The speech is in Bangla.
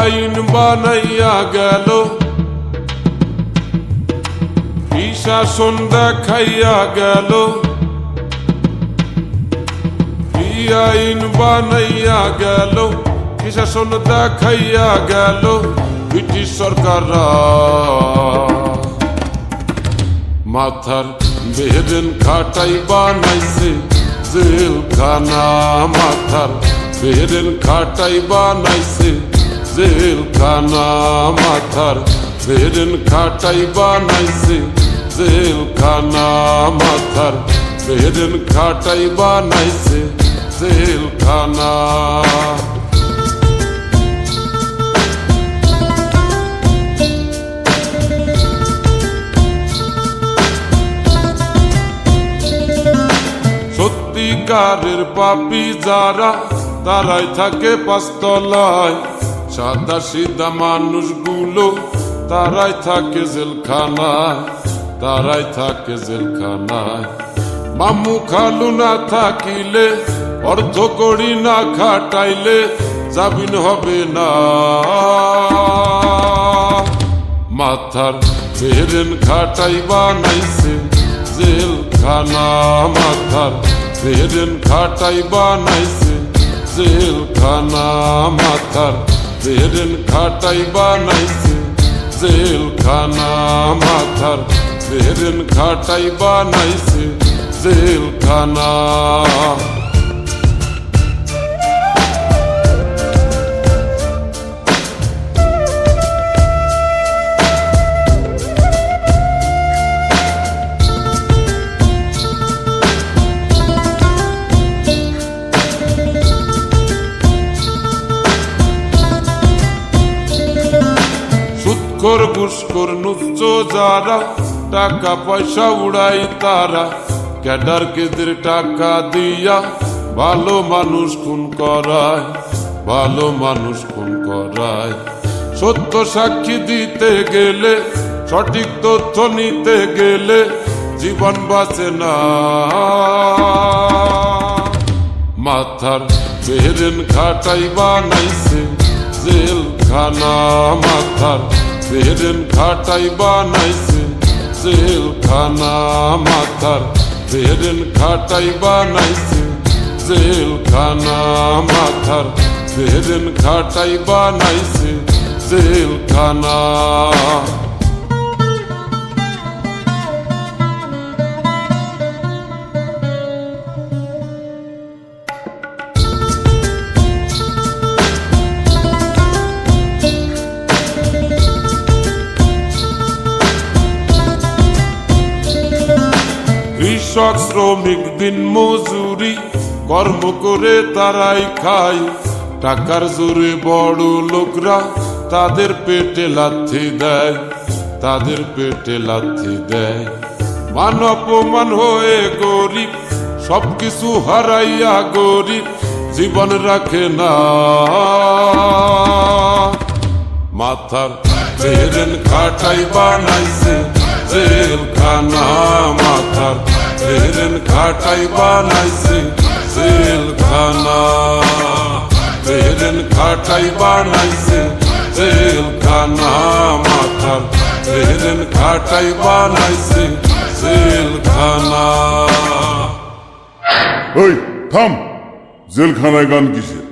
আইন বানাইয়া গেল, কি শাসন দেখাইয়া গেল, কি আইন বানাইয়া গেল, কি শাসন দেখাইয়া গেল ব্রিটিশ সরকাররা। মাথার বেহেরেন খাটাই বানাইছে জেলখানা, মাথার বেহেরেন খাটাই বানাইছে জেলখানা, মাথার বেহেরেন খাটাই বানাইছে জেলখানা, মাথার বেহেরেন খাটাই বানাইছে জেলখানা। সত্যিকারের পাপী যারা তারাই থাকে পাঁচতলায়, সাদা সিধা মানুষগুলো তারাই থাকে জেলখানায়, তারাই থাকে জেলখানায়। মামু খালু না থাকিলে, অর্থ করি না খাটাইলে জামিন হবে না। মাথার বেহেরেন খাটাই বানাইছে জেলখানা, মাথার বেহেরেন খাটাই বানাইছে জেলখানা, মাথার বেহেরেন খাটাই বানাইছে জেলখানা, মাথার বেহেরেন খাটাই বানাইছে জেলখানা। সুৎখোর ঘুষখোর নুচ্চ যারা, টাকা পয়সা উড়াই তারা, ক্যাডার কেদের টাকা দিয়া ভালো মানুষ খুন করায়, ভালো মানুষ খুন করায়। সত্য সাক্ষী দিতে গেলে, সঠিক তথ্য নিতে গেলে জীবন বাঁচে না। মাথার বেহেরেন খাটাই বানাইছে জেলখানা, মাথার বেহেরেন খাটাই বানাইছে জেলখানা, মাথার বেহেরেন খাটাই বানাইছে জেলখানা, মাথার বেহেরেন খাটাই বানাইছে জেলখানা। কৃষক শ্রমিক দিন মজুরি কর্ম করে তারাই খায়, টাকার জোরে বড় লোকরা তাদের পেটে লাথি দেয়, তাদের পেটে লাথি দেয়। মান অপমান হয়ে গরিব, সবকিছু হারাইয়া গরিব জীবন রাখে না। মাথার বেহেরেন খাটাই বানাইছে জেলখানা, মাথার বেহেরেন খাটাই বানাইছে জেলখানা, বেহেরেন খাটাই বানাইছে জেলখানা, মাথার বেহেরেন খাটাই বানাইছে জেলখানা। ওই থাম, জেলখানায় গান কিসের?